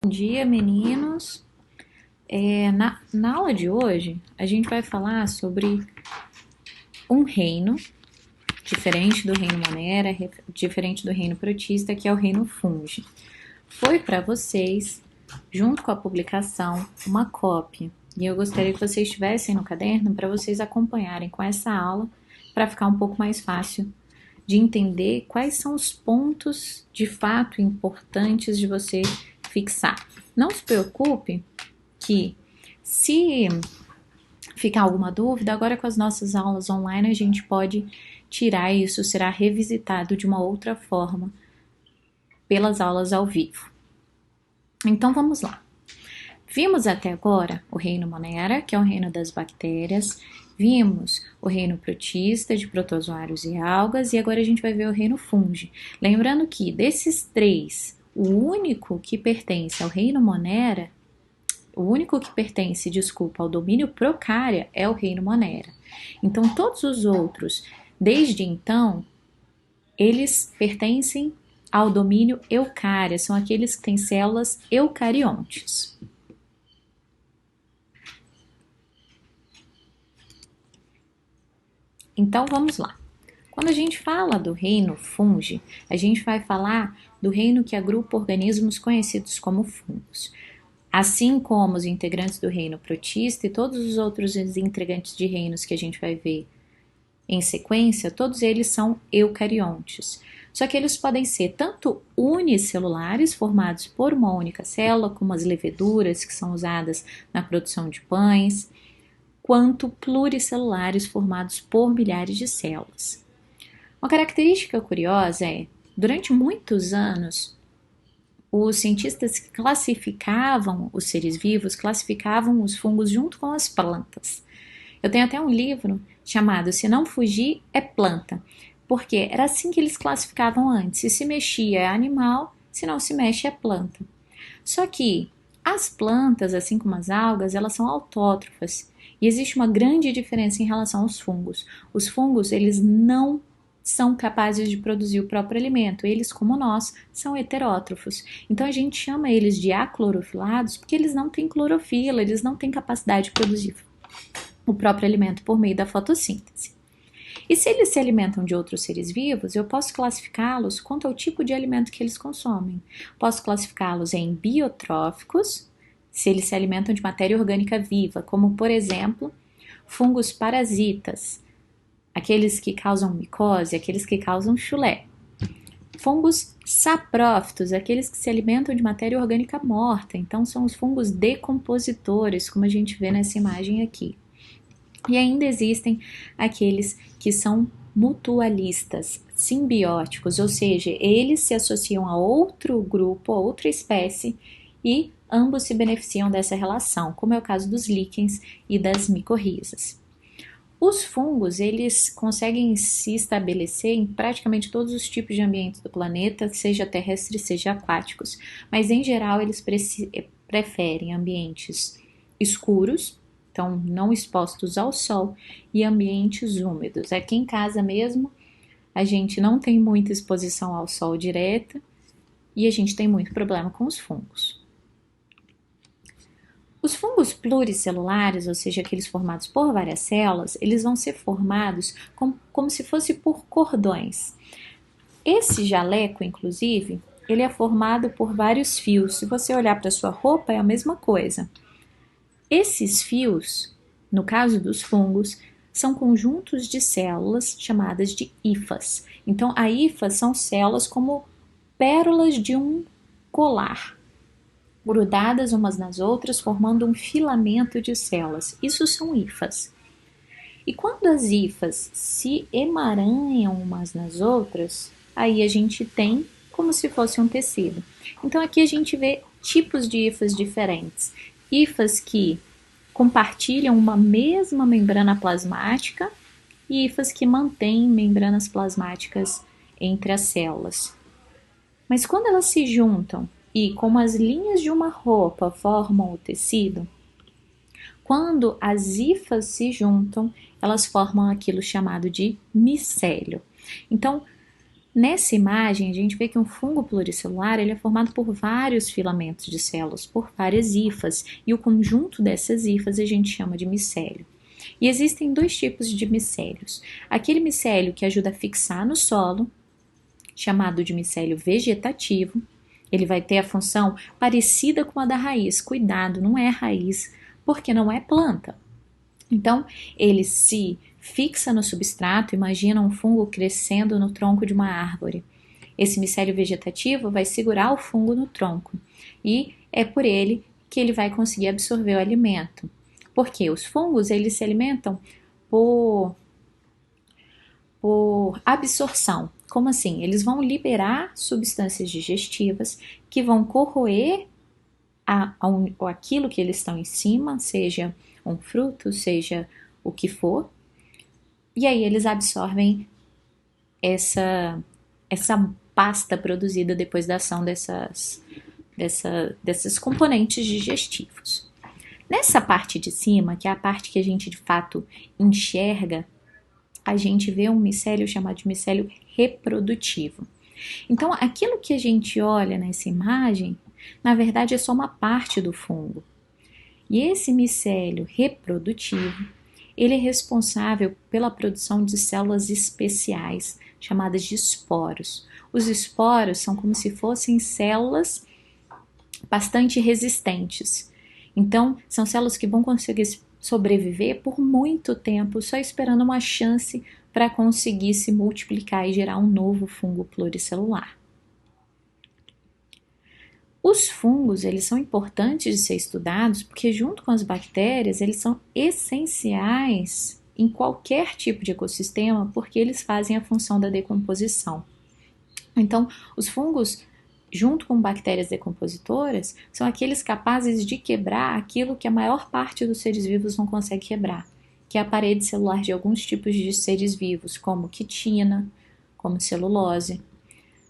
Bom dia, meninos. Na aula de hoje, a gente vai falar sobre um reino diferente do reino Monera, diferente do reino Protista, que é o reino Fungi. Foi para vocês, junto com a publicação, uma cópia. E eu gostaria que vocês tivessem no caderno para vocês acompanharem com essa aula, para ficar um pouco mais fácil de entender quais são os pontos de fato importantes de você fixar. Não se preocupe que se ficar alguma dúvida, agora com as nossas aulas online a gente pode tirar e isso será revisitado de uma outra forma pelas aulas ao vivo. Então vamos lá. Vimos até agora o reino Monera, que é o reino das bactérias, vimos o reino protista, de protozoários e algas, e agora a gente vai ver o reino fungi. Lembrando que desses três, o único que pertence ao reino Monera, ao domínio Procária é o reino Monera. Então todos os outros, desde então, eles pertencem ao domínio Eucária, são aqueles que têm células eucariontes. Então vamos lá. Quando a gente fala do reino fungi, a gente vai falar do reino que agrupa organismos conhecidos como fungos. Assim como os integrantes do reino protista e todos os outros integrantes de reinos que a gente vai ver em sequência, todos eles são eucariontes. Só que eles podem ser tanto unicelulares, formados por uma única célula, como as leveduras que são usadas na produção de pães, quanto pluricelulares, formados por milhares de células. Uma característica curiosa é, durante muitos anos, os cientistas que classificavam os seres vivos, classificavam os fungos junto com as plantas. Eu tenho até um livro chamado Se Não Fugir é Planta, porque era assim que eles classificavam antes. Se mexia é animal, se não se mexe é planta. Só que as plantas, assim como as algas, elas são autótrofas e existe uma grande diferença em relação aos fungos. Os fungos, eles não são capazes de produzir o próprio alimento. Eles, como nós, são heterótrofos. Então a gente chama eles de aclorofilados porque eles não têm clorofila, eles não têm capacidade de produzir o próprio alimento por meio da fotossíntese. E se eles se alimentam de outros seres vivos, eu posso classificá-los quanto ao tipo de alimento que eles consomem. Posso classificá-los em biotróficos, se eles se alimentam de matéria orgânica viva, como por exemplo, fungos parasitas, aqueles que causam micose, aqueles que causam chulé. Fungos saprófitos, aqueles que se alimentam de matéria orgânica morta, então são os fungos decompositores, como a gente vê nessa imagem aqui. E ainda existem aqueles que são mutualistas, simbióticos, ou seja, eles se associam a outro grupo, a outra espécie, e ambos se beneficiam dessa relação, como é o caso dos líquens e das micorrizas. Os fungos, eles conseguem se estabelecer em praticamente todos os tipos de ambientes do planeta, seja terrestres, seja aquáticos, mas em geral eles preferem ambientes escuros, então não expostos ao sol, e ambientes úmidos. Aqui em casa mesmo, a gente não tem muita exposição ao sol direta e a gente tem muito problema com os fungos. Os fungos pluricelulares, ou seja, aqueles formados por várias células, eles vão ser formados como se fosse por cordões. Esse jaleco, inclusive, ele é formado por vários fios. Se você olhar para a sua roupa, é a mesma coisa. Esses fios, no caso dos fungos, são conjuntos de células chamadas de hifas. Então, a hifas são células como pérolas de um colar, grudadas umas nas outras, formando um filamento de células. Isso são hifas. E quando as hifas se emaranham umas nas outras, aí a gente tem como se fosse um tecido. Então aqui a gente vê tipos de hifas diferentes. Hifas que compartilham uma mesma membrana plasmática e hifas que mantêm membranas plasmáticas entre as células. Mas quando elas se juntam e, como as linhas de uma roupa formam o tecido, quando as hifas se juntam, elas formam aquilo chamado de micélio. Então, Nessa imagem, a gente vê que um fungo pluricelular ele é formado por vários filamentos de células, por várias hifas, e o conjunto dessas hifas a gente chama de micélio. E existem dois tipos de micélios. Aquele micélio que ajuda a fixar no solo, chamado de micélio vegetativo, ele vai ter a função parecida com a da raiz. Cuidado, não é raiz, porque não é planta. Então, ele se fixa no substrato, imagina um fungo crescendo no tronco de uma árvore. Esse micélio vegetativo vai segurar o fungo no tronco e é por ele que ele vai conseguir absorver o alimento. Porque os fungos, eles se alimentam por absorção. Como assim? Eles vão liberar substâncias digestivas que vão corroer aquilo que eles estão em cima, seja um fruto, seja o que for, e aí eles absorvem essa pasta produzida depois da ação desses componentes digestivos. Nessa parte de cima, que é a parte que a gente de fato enxerga, a gente vê um micélio chamado de micélio reprodutivo. Então, aquilo que a gente olha nessa imagem, na verdade, é só uma parte do fungo. E esse micélio reprodutivo, ele é responsável pela produção de células especiais, chamadas de esporos. Os esporos são como se fossem células bastante resistentes. Então, são células que vão conseguir sobreviver por muito tempo, só esperando uma chance para conseguir se multiplicar e gerar um novo fungo pluricelular. Os fungos, eles são importantes de ser estudados porque junto com as bactérias, eles são essenciais em qualquer tipo de ecossistema porque eles fazem a função da decomposição. Então, os fungos, junto com bactérias decompositoras, são aqueles capazes de quebrar aquilo que a maior parte dos seres vivos não consegue quebrar, que é a parede celular de alguns tipos de seres vivos, como quitina, como celulose.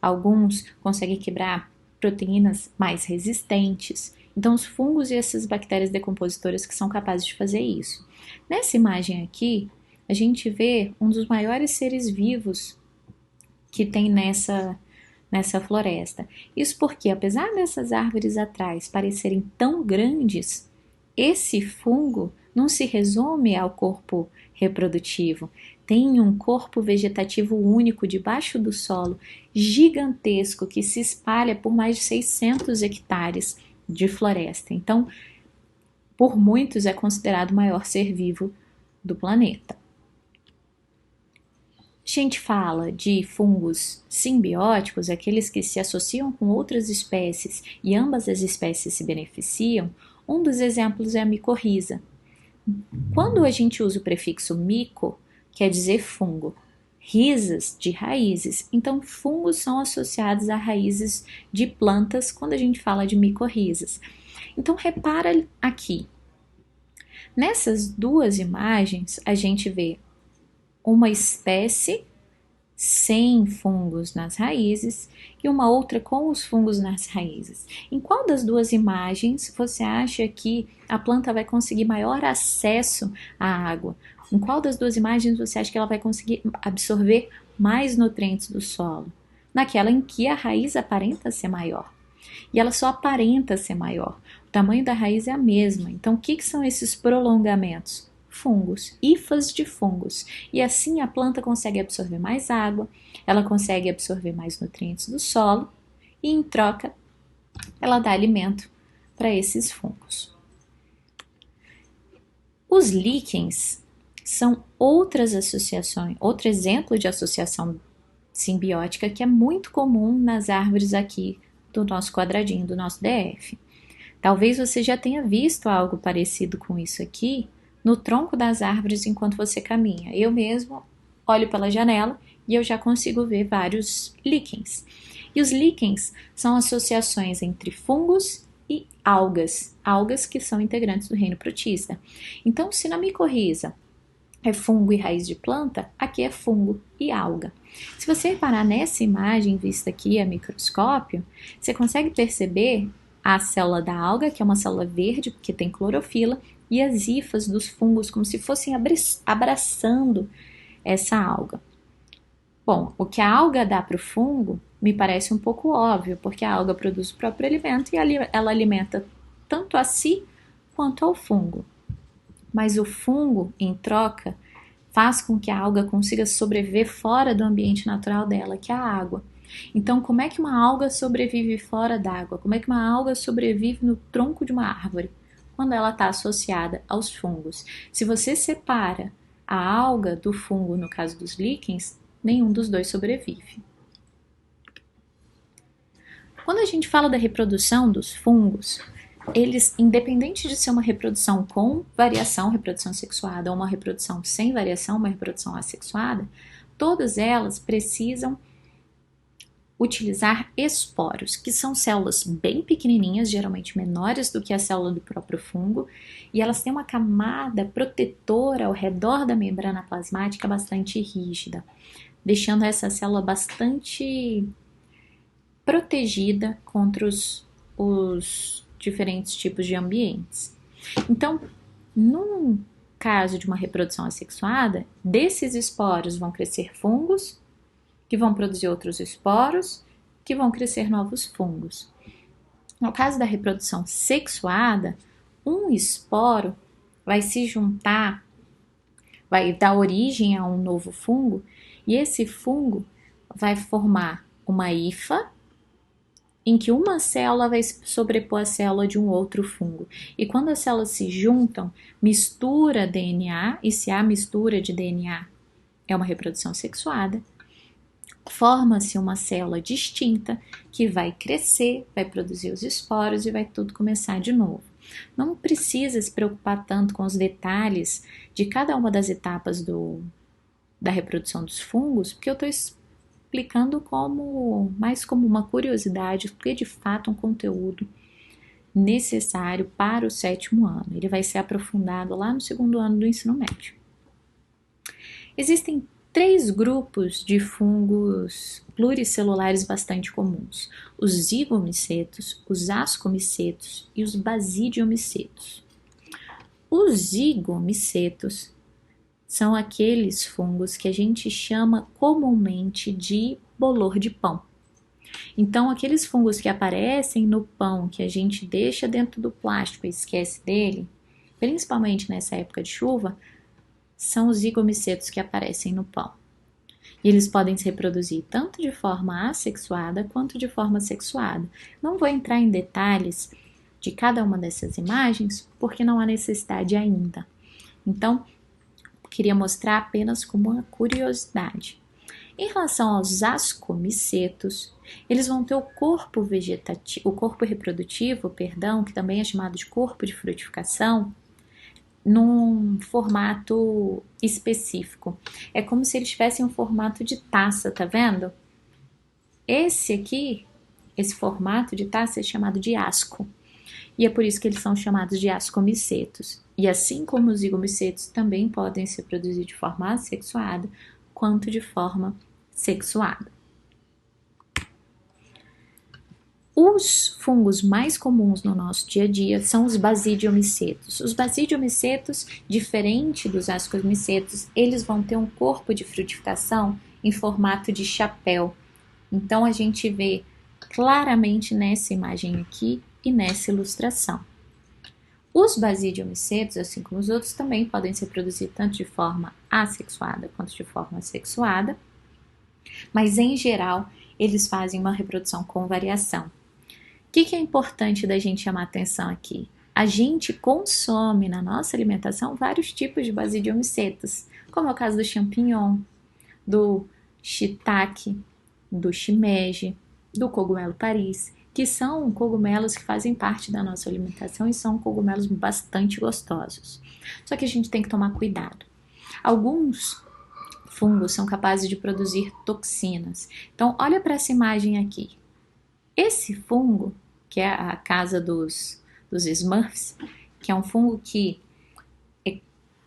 Alguns conseguem quebrar proteínas mais resistentes. Então, os fungos e essas bactérias decompositoras que são capazes de fazer isso. Nessa imagem aqui, a gente vê um dos maiores seres vivos que tem nessa floresta. Isso porque, apesar dessas árvores atrás parecerem tão grandes, esse fungo não se resume ao corpo reprodutivo. Tem um corpo vegetativo único debaixo do solo, gigantesco, que se espalha por mais de 600 hectares de floresta. Então, por muitos é considerado o maior ser vivo do planeta. A gente fala de fungos simbióticos, aqueles que se associam com outras espécies e ambas as espécies se beneficiam. Um dos exemplos é a micorriza. Quando a gente usa o prefixo mico, quer dizer fungo, risas de raízes. Então, fungos são associados a raízes de plantas quando a gente fala de micorrizas. Então, repara aqui. Nessas duas imagens, a gente vê uma espécie sem fungos nas raízes e uma outra com os fungos nas raízes. Em qual das duas imagens você acha que a planta vai conseguir maior acesso à água? Em qual das duas imagens você acha que ela vai conseguir absorver mais nutrientes do solo? Naquela em que a raiz aparenta ser maior. E ela só aparenta ser maior. O tamanho da raiz é a mesma. Então, o que são esses prolongamentos? Fungos, hifas de fungos. E assim a planta consegue absorver mais água, ela consegue absorver mais nutrientes do solo e, em troca, ela dá alimento para esses fungos. Os líquens são outras associações, outro exemplo de associação simbiótica que é muito comum nas árvores aqui do nosso quadradinho, do nosso DF. Talvez você já tenha visto algo parecido com isso aqui no tronco das árvores enquanto você caminha. Eu mesmo olho pela janela e eu já consigo ver vários líquens. E os líquens são associações entre fungos e algas, algas que são integrantes do reino protista. Então, se na micorriza é fungo e raiz de planta, aqui é fungo e alga. Se você reparar nessa imagem vista aqui a microscópio, você consegue perceber a célula da alga, que é uma célula verde, que tem clorofila, e as hifas dos fungos, como se fossem abraçando essa alga. Bom, o que a alga dá para o fungo me parece um pouco óbvio, porque a alga produz o próprio alimento e ela alimenta tanto a si quanto ao fungo. Mas o fungo, em troca, faz com que a alga consiga sobreviver fora do ambiente natural dela, que é a água. Então, como é que uma alga sobrevive fora d'água? Como é que uma alga sobrevive no tronco de uma árvore? Quando ela está associada aos fungos. Se você separa a alga do fungo, no caso dos líquens, nenhum dos dois sobrevive. Quando a gente fala da reprodução dos fungos, eles, independente de ser uma reprodução com variação, reprodução sexuada, ou uma reprodução sem variação, uma reprodução assexuada, todas elas precisam utilizar esporos, que são células bem pequenininhas, geralmente menores do que a célula do próprio fungo, e elas têm uma camada protetora ao redor da membrana plasmática bastante rígida, deixando essa célula bastante protegida contra os diferentes tipos de ambientes. Então, num caso de uma reprodução assexuada, desses esporos vão crescer fungos, que vão produzir outros esporos, que vão crescer novos fungos. No caso da reprodução sexuada, um esporo vai se juntar, vai dar origem a um novo fungo, e esse fungo vai formar uma hifa, em que uma célula vai sobrepor a célula de um outro fungo. E quando as células se juntam, mistura DNA, e se há mistura de DNA, é uma reprodução sexuada, forma-se uma célula distinta que vai crescer, vai produzir os esporos e vai tudo começar de novo. Não precisa se preocupar tanto com os detalhes de cada uma das etapas da reprodução dos fungos, porque eu estou explicando mais como uma curiosidade, porque é de fato um conteúdo necessário para o 7º ano. Ele vai ser aprofundado lá no 2º ano do ensino médio. Existem 3 grupos de fungos pluricelulares bastante comuns: os zigomicetos, os ascomicetos e os basidiomicetos. Os zigomicetos são aqueles fungos que a gente chama comumente de bolor de pão. Então, aqueles fungos que aparecem no pão, que a gente deixa dentro do plástico e esquece dele, principalmente nessa época de chuva, são os zigomicetos que aparecem no pão. E eles podem se reproduzir tanto de forma assexuada quanto de forma sexuada. Não vou entrar em detalhes de cada uma dessas imagens, porque não há necessidade ainda. Então, queria mostrar apenas como uma curiosidade. Em relação aos ascomicetos, eles vão ter o corpo vegetativo, o corpo reprodutivo, que também é chamado de corpo de frutificação, num formato específico. É como se eles tivessem um formato de taça, tá vendo? Esse formato de taça é chamado de asco. E é por isso que eles são chamados de ascomicetos. E assim como os zigomicetos também podem se reproduzir de forma assexuada, quanto de forma sexuada. Os fungos mais comuns no nosso dia a dia são os basidiomicetos. Os basidiomicetos, diferente dos ascomicetos, eles vão ter um corpo de frutificação em formato de chapéu. Então a gente vê claramente nessa imagem aqui e nessa ilustração. Os basidiomicetos, assim como os outros, também podem ser produzidos tanto de forma assexuada quanto de forma sexuada, mas em geral eles fazem uma reprodução com variação. O que é importante da gente chamar atenção aqui? A gente consome na nossa alimentação vários tipos de basidiomicetos, como é o caso do champignon, do shiitake, do shimeji, do cogumelo Paris, que são cogumelos que fazem parte da nossa alimentação e são cogumelos bastante gostosos. Só que a gente tem que tomar cuidado. Alguns fungos são capazes de produzir toxinas. Então, olha para essa imagem aqui. Esse fungo, que é a casa dos Smurfs, que é um fungo que é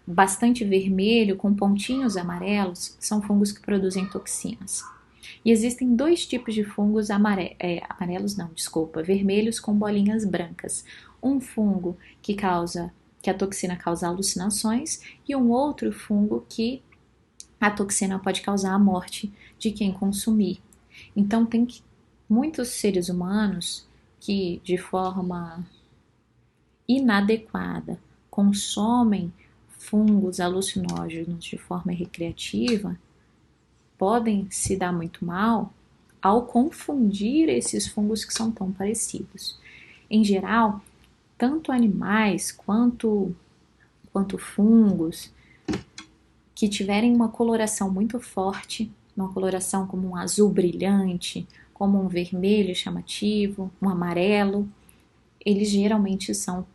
bastante vermelho, com pontinhos amarelos, são fungos que produzem toxinas. E existem 2 tipos de fungos vermelhos com bolinhas brancas. Um fungo que a toxina causa alucinações e um outro fungo que a toxina pode causar a morte de quem consumir. Então, tem muitos seres humanos que, de forma inadequada, consomem fungos alucinógenos de forma recreativa, podem se dar muito mal ao confundir esses fungos que são tão parecidos. Em geral, tanto animais quanto fungos que tiverem uma coloração muito forte, uma coloração como um azul brilhante, como um vermelho chamativo, um amarelo, eles geralmente são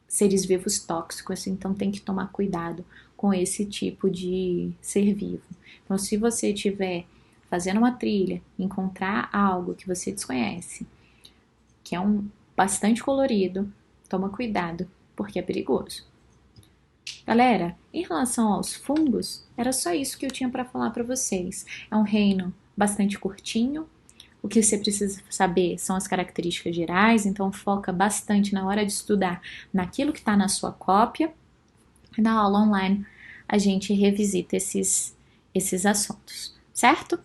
seres vivos tóxicos, então tem que tomar cuidado com esse tipo de ser vivo. Então, se você estiver fazendo uma trilha, encontrar algo que você desconhece, que é bastante colorido, toma cuidado, porque é perigoso. Galera, em relação aos fungos, era só isso que eu tinha para falar para vocês. É um reino bastante curtinho. O que você precisa saber são as características gerais, então foca bastante na hora de estudar naquilo que está na sua cópia. E na aula online a gente revisita esses assuntos, certo?